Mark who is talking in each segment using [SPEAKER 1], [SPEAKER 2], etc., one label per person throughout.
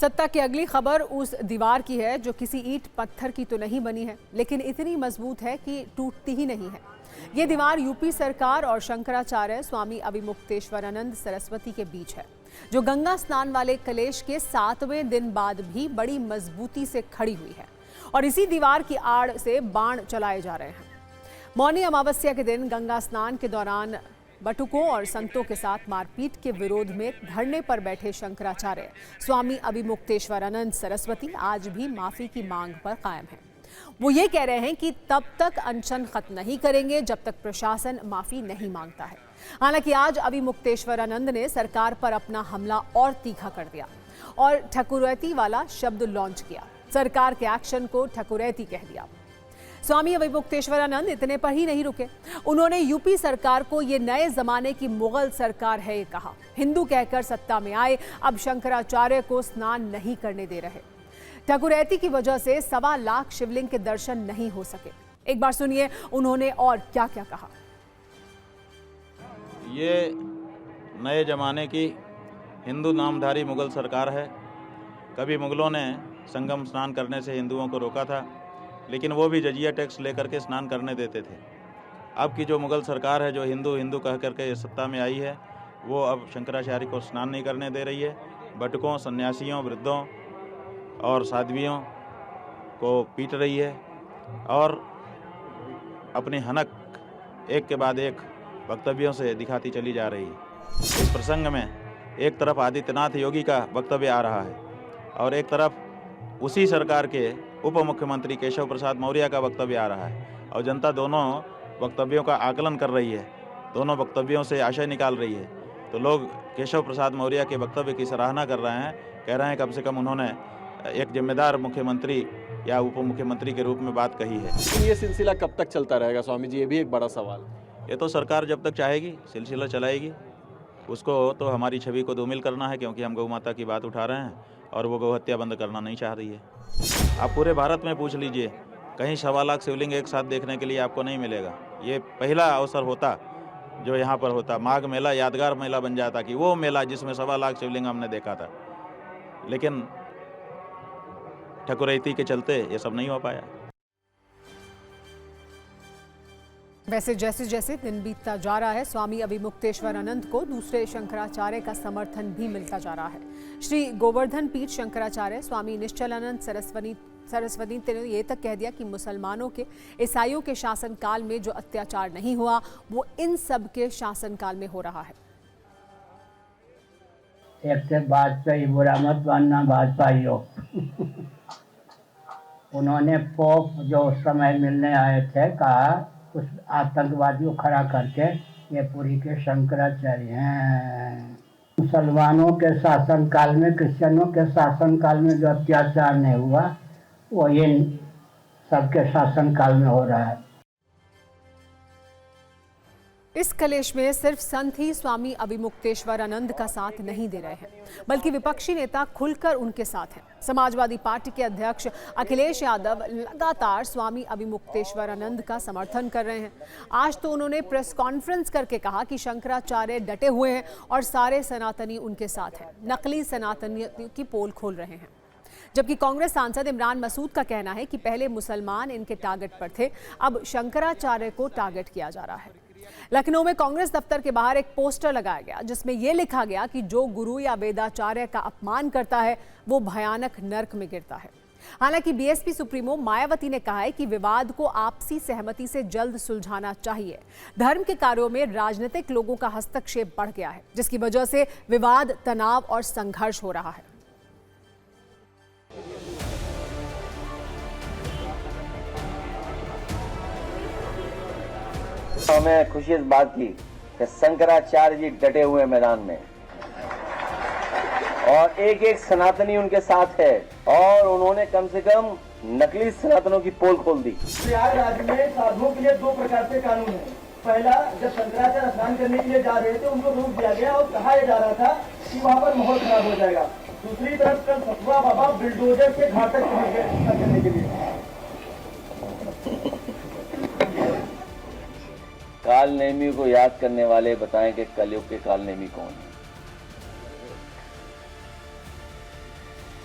[SPEAKER 1] सत्ता की अगली खबर उस दीवार की है जो किसी ईंट पत्थर की तो नहीं बनी है, लेकिन इतनी मजबूत है कि टूटती ही नहीं है। ये दीवार यूपी सरकार और शंकराचार्य स्वामी अभिमुक्तेश्वरानंद सरस्वती के बीच है, जो गंगा स्नान वाले कलेश के 7वें दिन बाद भी बड़ी मजबूती से खड़ी हुई है और इसी दीवार की आड़ से बाण चलाए जा रहे हैं। मौनी अमावस्या के दिन गंगा स्नान के दौरान बटुकों और संतों के साथ मारपीट के विरोध में धरने पर बैठे शंकराचार्य स्वामी अभिमुक्तेश्वरानंद सरस्वती आज भी माफी की मांग पर कायम हैं। वो ये कह रहे हैं कि तब तक अनशन खत्म नहीं करेंगे जब तक प्रशासन माफी नहीं मांगता है। हालांकि आज अभिमुक्तेश्वरानंद ने सरकार पर अपना हमला और तीखा कर दिया और ठकुरैती वाला शब्द लॉन्च किया। सरकार के एक्शन को ठकुरैती कह दिया। स्वामी अभिमुक्तेश्वरानंद इतने पर ही नहीं रुके, उन्होंने यूपी सरकार को ये नए जमाने की मुगल सरकार है ये कहा। हिंदू कहकर सत्ता में आए, अब शंकराचार्य को स्नान नहीं करने दे रहे। ठकुरैती की वजह से 1.25 लाख शिवलिंग के दर्शन नहीं हो सके। एक बार सुनिए उन्होंने और क्या क्या कहा।
[SPEAKER 2] ये नए जमाने की हिंदू नामधारी मुगल सरकार है। कभी मुगलों ने संगम स्नान करने से हिंदुओं को रोका था, लेकिन वो भी जजिया टैक्स लेकर के स्नान करने देते थे। अब की जो मुगल सरकार है, जो हिंदू हिंदू कह करके सत्ता में आई है, वो अब शंकराचार्य को स्नान नहीं करने दे रही है। बटुकों, सन्यासियों, वृद्धों और साध्वियों को पीट रही है और अपनी हनक एक के बाद एक वक्तव्यों से दिखाती चली जा रही है। इस प्रसंग में एक तरफ आदित्यनाथ योगी का वक्तव्य आ रहा है और एक तरफ उसी सरकार के उप मुख्यमंत्री केशव प्रसाद मौर्य का वक्तव्य आ रहा है और जनता दोनों वक्तव्यों का आकलन कर रही है, दोनों वक्तव्यों से आशय निकाल रही है। तो लोग केशव प्रसाद मौर्य के वक्तव्य की सराहना कर रहे हैं, कह रहे हैं कम से कम उन्होंने एक जिम्मेदार मुख्यमंत्री या उप मुख्यमंत्री के रूप में बात कही है।
[SPEAKER 3] ये सिलसिला कब तक चलता रहेगा स्वामी जी, ये भी एक बड़ा सवाल है।
[SPEAKER 2] ये तो सरकार जब तक चाहेगी सिलसिला चलाएगी। उसको तो हमारी छवि को धूमिल करना है, क्योंकि हम गौ माता की बात उठा रहे हैं और वो गौ हत्या बंद करना नहीं चाह रही है। आप पूरे भारत में पूछ लीजिए, कहीं 1.25 लाख शिवलिंग एक साथ देखने के लिए आपको नहीं मिलेगा। ये पहला अवसर होता जो यहाँ पर होता। माघ मेला यादगार मेला बन जाता कि वो मेला जिसमें 1.25 लाख शिवलिंग हमने देखा था, लेकिन ठकुरैती के चलते ये सब नहीं हो पाया।
[SPEAKER 1] वैसे जैसे जैसे दिन बीतता जा रहा है, स्वामी अभिमुक्तेश्वरानंद को दूसरे शंकराचार्य का समर्थन भी मिलता जा रहा है। श्री गोवर्धन पीठ शंकराचार्य स्वामी निश्चलानंद सरस्वती ने ये तक कह दिया कि मुसलमानों के, ईसाइयों के शासनकाल में जो अत्याचार नहीं हुआ वो इन सब के शासनकाल में हो रहा है।
[SPEAKER 4] एक से वाजपेयी, बुरा मत मानना भाजपाई हो। उन्होंने पोप जो उस समय मिलने आए थे कहा उस आतंकवादी को खड़ा करके ये पूरी के शंकराचार्य हैं। मुसलमानों के शासनकाल में, क्रिश्चियनों के शासनकाल में जो अत्याचार नहीं हुआ वो इन सबके शासनकाल में हो रहा है।
[SPEAKER 1] इस कलेश में सिर्फ संत ही स्वामी अभिमुक्तेश्वरानंद का साथ नहीं दे रहे हैं, बल्कि विपक्षी नेता खुलकर उनके साथ हैं। समाजवादी पार्टी के अध्यक्ष अखिलेश यादव लगातार स्वामी अभिमुक्तेश्वरानंद का समर्थन कर रहे हैं। आज तो उन्होंने प्रेस कॉन्फ्रेंस करके कहा कि शंकराचार्य डटे हुए हैं और सारे सनातनी उनके साथ हैं। नकली सनातनियों की पोल खोल रहे हैं। जबकि कांग्रेस सांसद इमरान मसूद का कहना है कि पहले मुसलमान इनके टारगेट पर थे, अब शंकराचार्य को टारगेट किया जा रहा है। लखनऊ में कांग्रेस दफ्तर के बाहर एक पोस्टर लगाया गया जिसमें यह लिखा गया कि जो गुरु या वेदाचार्य का अपमान करता है वो भयानक नरक में गिरता है। हालांकि बीएसपी सुप्रीमो मायावती ने कहा है कि विवाद को आपसी सहमति से जल्द सुलझाना चाहिए। धर्म के कार्यों में राजनीतिक लोगों का हस्तक्षेप बढ़ गया है, जिसकी वजह से विवाद, तनाव और संघर्ष हो रहा है।
[SPEAKER 5] हमें खुशी इस बात की कि शंकराचार्य जी डटे हुए मैदान में और एक एक सनातनी उनके साथ है और उन्होंने कम से कम नकली सनातनों की पोल खोल दी।
[SPEAKER 6] प्रयागराज में साधुओं के लिए 2 प्रकार के कानून है। पहला, जब शंकराचार्य स्नान करने के लिए जा रहे थे उनको रोक दिया गया और कहा जा रहा था कि वहाँ पर माहौल खराब हो जाएगा। दूसरी तरफ कल सतुआ बाबा बिल्डोजर से घाट तक करने के लिए।
[SPEAKER 5] काल नेमी को याद करने वाले बताएं कि कलयुग के काल नेमी कौन है।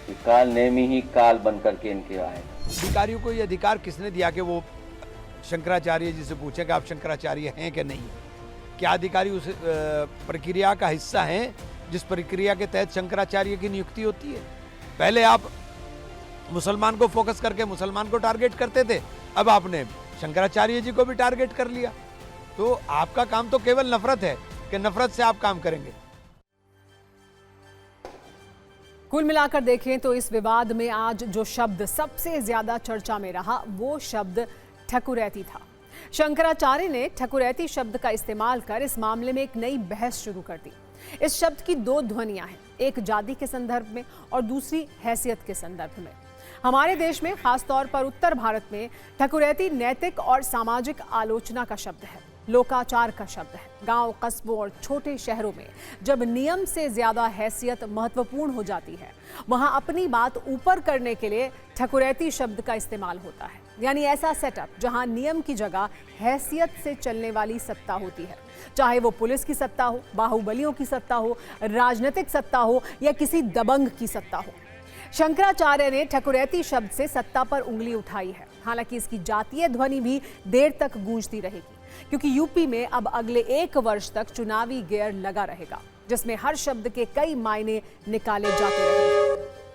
[SPEAKER 5] कि काल नेमी ही काल बन करके इनके आए।
[SPEAKER 7] अधिकारियों को ये अधिकार किसने दिया कि वो शंकराचार्य जी से पूछे कि आप शंकराचार्य हैं कि नहीं? क्या अधिकारी उस प्रक्रिया का हिस्सा हैं जिस प्रक्रिया के तहत शंकराचार्य की नियुक्ति होती है? पहले आप मुसलमान को फोकस करके मुसलमान को टारगेट करते थे, अब आपने शंकराचार्य जी को भी टारगेट कर लिया। तो आपका काम तो केवल नफरत है कि नफरत से आप काम करेंगे।
[SPEAKER 1] कुल मिलाकर देखें तो इस विवाद में आज जो शब्द सबसे ज्यादा चर्चा में रहा वो शब्द ठकुरैती था। शंकराचार्य ने ठकुरैती शब्द का इस्तेमाल कर इस मामले में एक नई बहस शुरू कर दी। इस शब्द की दो ध्वनियां हैं, एक जाति के संदर्भ में और दूसरी हैसियत के संदर्भ में। हमारे देश में खासतौर पर उत्तर भारत में ठकुरैती नैतिक और सामाजिक आलोचना का शब्द है, लोकाचार का शब्द है। गांव, कस्बों और छोटे शहरों में जब नियम से ज्यादा हैसियत महत्वपूर्ण हो जाती है, वहां अपनी बात ऊपर करने के लिए ठकुरैती शब्द का इस्तेमाल होता है। यानी ऐसा सेटअप जहां नियम की जगह हैसियत से चलने वाली सत्ता होती है, चाहे वो पुलिस की सत्ता हो, बाहुबलियों की सत्ता हो, राजनीतिक सत्ता हो या किसी दबंग की सत्ता हो। शंकराचार्य ने ठकुरैती शब्द से सत्ता पर उंगली उठाई है। हालांकि इसकी जातीय ध्वनि भी देर तक गूंजती रहेगी, क्योंकि यूपी में अब अगले 1 वर्ष तक चुनावी गेयर लगा रहेगा, जिसमें हर शब्द के कई मायने निकाले जाते रहेंगे।